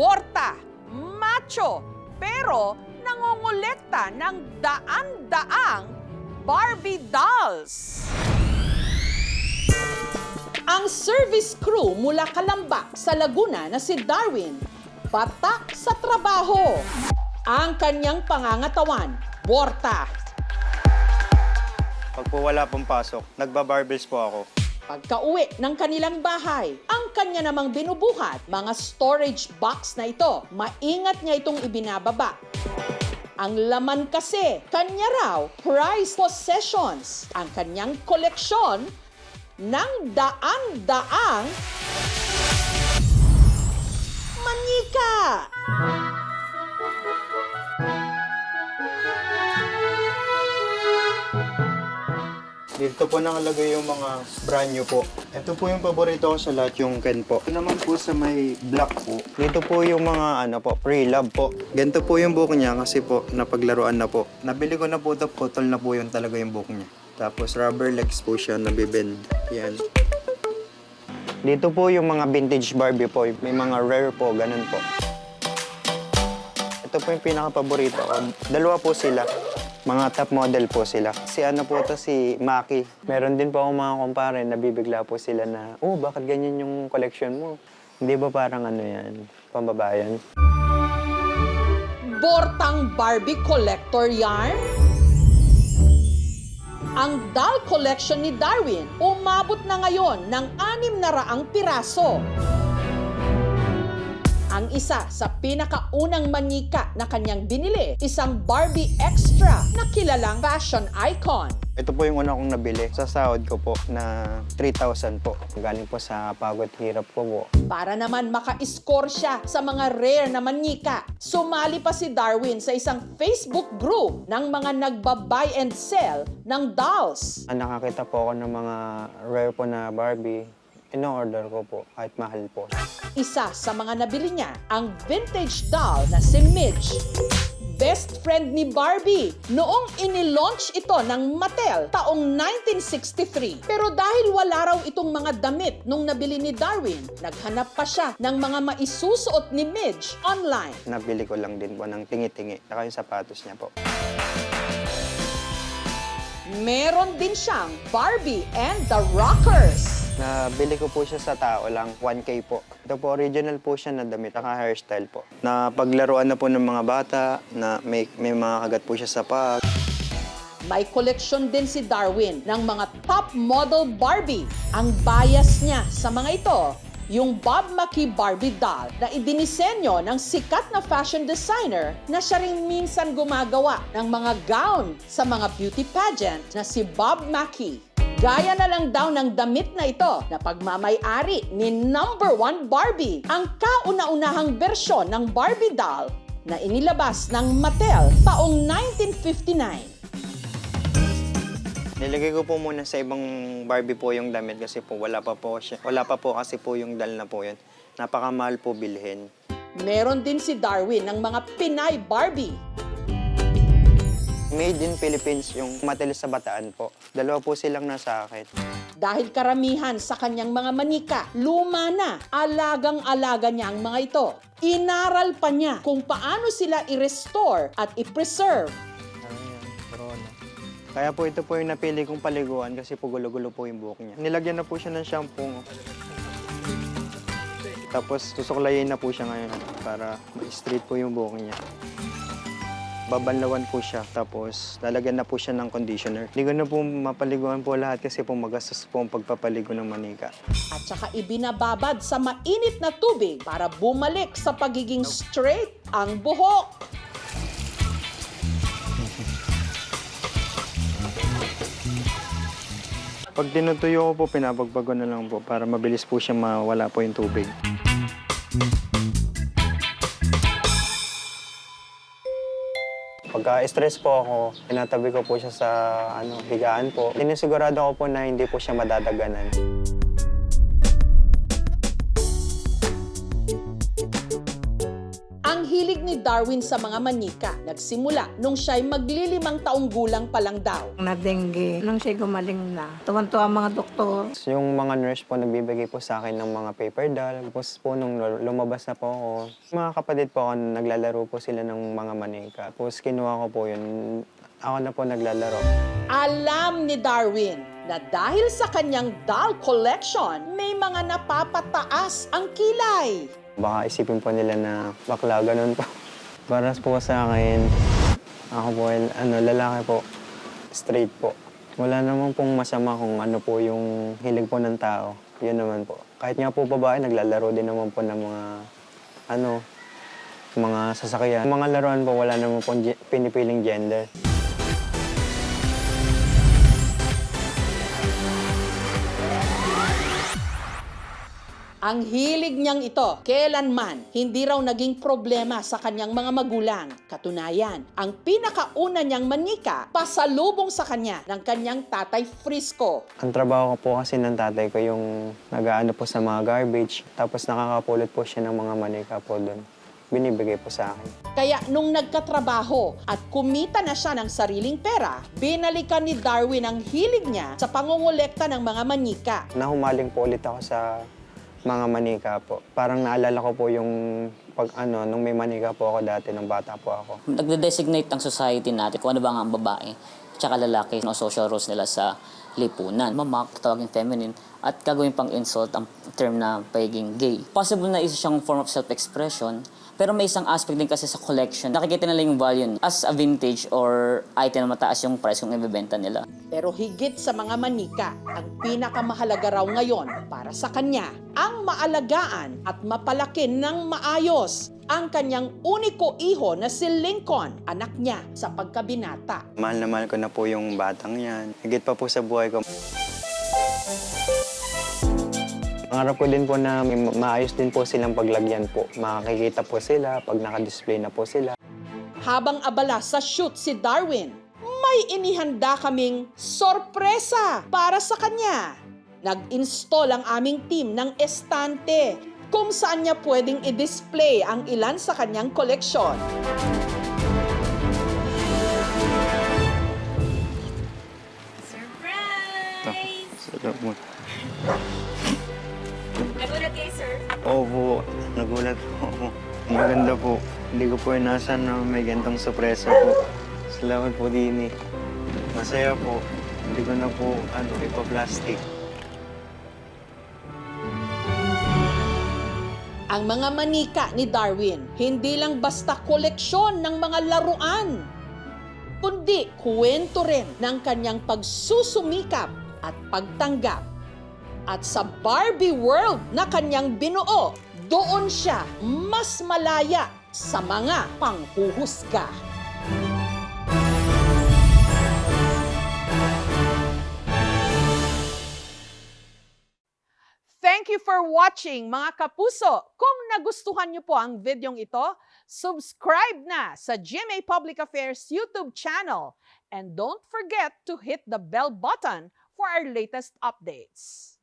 suporta, macho, pero nangongolekta ng daan-daang Barbie dolls. Ang service crew mula Calamba sa Laguna na si Darwin, batak sa trabaho. Ang kanyang pangangatawan, borta. Pag po wala pong pasok, nagbabarbills po ako. Pagka-uwi ng kanilang bahay, ang kanya namang binubuhat, mga storage box na ito, maingat niya itong ibinababa. Ang laman kasi, kanya raw, prized possessions, ang kanyang koleksyon ng daan-daang manika. Dito po nakalagay yung mga brand new po. Ito po yung paborito ko sa lahat, yung Ken po. Ito naman po sa may black po. Dito po yung mga pre-love po. Ganito po yung buhok niya kasi po napaglaruan na po. Nabili ko na po ito, putol na po yun talaga yung buhok niya. Tapos rubber legs po siya, nabibend. Yan. Dito po yung mga vintage Barbie po. May mga rare po, ganun po. Ito po yung pinaka-paborito ko. Dalawa po sila. Mga top model po sila. Si si Maki. Meron din po ako mga kumpare, nabibigla po sila na, oh, bakit ganyan yung collection mo? Hindi ba parang yan, pambabayan? Bortang Barbie collector yarn? Ang doll collection ni Darwin umabot na ngayon ng 600 piraso. Ang isa sa pinakaunang manika na kanyang binili, isang Barbie Extra na kilalang fashion icon. Ito po yung una kong nabili. Sa sahod ko po na 3,000 po. Galing po sa pagod hirap ko po. Para naman maka-score siya sa mga rare na manika, sumali pa si Darwin sa isang Facebook group ng mga nagba-buy and sell ng dolls. Nakakita po ako ng mga rare po na Barbie. In-order ko po, kahit mahal po. Isa sa mga nabili niya, ang vintage doll na si Midge. Best friend ni Barbie noong inilaunch ito ng Mattel taong 1963. Pero dahil wala raw itong mga damit nung nabili ni Darwin, naghanap pa siya ng mga maisusuot ni Midge online. Nabili ko lang din po ng tingi-tingi, saka yung sapatos niya po. Meron din siyang Barbie and the Rockers. Nabili ko po siya sa tao lang, 1K po. Ito po, original po siya na damit, naka-hairstyle po. Napaglaruan na po ng mga bata, na may mga kagat po siya sa pag. May koleksyon din si Darwin ng mga top model Barbie. Ang bias niya sa mga ito, yung Bob Mackie Barbie doll na idinisenyo ng sikat na fashion designer na siya rin minsan gumagawa ng mga gown sa mga beauty pageant na si Bob Mackie. Gaya na lang daw ng damit na ito na pagmamay-ari ni #1 Barbie, ang kauna-unahang bersyon ng Barbie doll na inilabas ng Mattel taong 1959. Nilagay ko po muna sa ibang Barbie po yung damit kasi po wala pa po kasi po yung doll na po yun. Napakamahal po bilhin. Meron din si Darwin ng mga Pinay Barbie. Made in Philippines yung Mattel sa Bataan po. Dalawa po silang nasa akin. Dahil karamihan sa kanyang mga manika, luma na, alagang-alaga niya ang mga ito. Inaral pa niya kung paano sila i-restore at i-preserve. Corona. Kaya po ito po yung napili kong paliguan kasi po gulo-gulo po yung buhok niya. Nilagyan na po siya ng shampoo. Tapos susuklayin na po siya ngayon para ma-straight po yung buhok niya. Babanlawan po siya, tapos lalagyan na po siya ng conditioner. Hindi ko na po mapaliguan po lahat kasi po magastos po ang pagpapaligo ng manika. At saka ibinababad sa mainit na tubig para bumalik sa pagiging straight ang buhok. Pag tinutuyo ko po, pinapagbago na lang po para mabilis po siya mawala po yung tubig. Pagka-stress po ako, tinatabi ko po siya sa higaan po. Sinisigurado ko po na hindi po siya madadaganan. Ang Ang hilig ni Darwin sa mga manika nagsimula nung siya'y maglilimang taong gulang pa lang daw. Na-dengue. Nung siya gumaling na, tuwan-tuwa ang mga doktor. Yung mga nurse po nagbibigay po sa akin ng mga paper doll. Tapos po nung lumabas na po ako, mga kapatid po ako, naglalaro po sila ng mga manika. Tapos kinuha ko po yun. Ako na po naglalaro. Alam ni Darwin na dahil sa kanyang doll collection, may mga napapataas ang kilay. Baka isipin po nila na bakla, ganun po. Para po sa akin, ako po, lalaki po, straight po. Wala naman pong masama kung ano po yung hilig po ng tao. Yun naman po. Kahit nga po babae, naglalaro din naman po ng mga sasakyan. Mga laruan po, wala naman po pinipiling gender. Ang hilig niyang ito, kailanman, hindi raw naging problema sa kanyang mga magulang. Katunayan, ang pinakauna niyang manika, pasalubong sa kanya ng kanyang tatay Frisco. Ang trabaho ko po kasi ng tatay ko yung nag-aano po sa mga garbage, tapos nakakapulot po siya ng mga manika po doon. Binibigay po sa akin. Kaya nung nagkatrabaho at kumita na siya ng sariling pera, binalikan ni Darwin ang hilig niya sa pangongolekta ng mga manika. Nahumaling po ulit ako sa mga manika po. Parang naalala ko po yung nung may manika po ako dati, nung bata po ako. Nagde-designate ang society natin kung ano ba nga ang babae tsaka lalaki, no, social roles nila sa lipunan. Mamak, tawagin feminine, at gagawin pang insult ang term na pagiging gay. Possible na isa siyang form of self-expression, pero may isang aspect din kasi sa collection. Nakikita nila yung value as a vintage or item na mataas yung price kung ibebenta nila. Pero higit sa mga manika, ang pinakamahalaga raw ngayon para sa kanya, ang maalagaan at mapalakin ng maayos ang kanyang uniko iho na si Lincoln, anak niya sa pagkabinata. Mahal na mahal ko na po yung batang yan. Higit pa po sa buhay ko. Pangarap ko din po na maayos din po silang paglagyan po. Makakikita po sila pag naka-display na po sila. Habang abala sa shoot si Darwin, may inihanda kaming sorpresa para sa kanya. Nag-install ang aming team ng estante kung saan niya pwedeng i-display ang ilan sa kanyang koleksyon. Sarap mo. Nagulat kayo, sir? Opo, nagulat po ako. Maganda po. Hindi ko po inasan na may gantong sorpresa po. Salamat po, Dini. Masaya po. Hindi ko na po ipa-plastic. Ang mga manika ni Darwin, hindi lang basta koleksyon ng mga laruan, kundi kwento rin ng kanyang pagsusumikap at pagtanggap. At sa Barbie world na kanyang binuo, doon siya mas malaya sa mga panghuhusga. Thank you for watching, mga kapuso. Kung nagustuhan niyo po ang videong ito, subscribe na sa GMA Public Affairs YouTube channel. And don't forget to hit the bell button for our latest updates.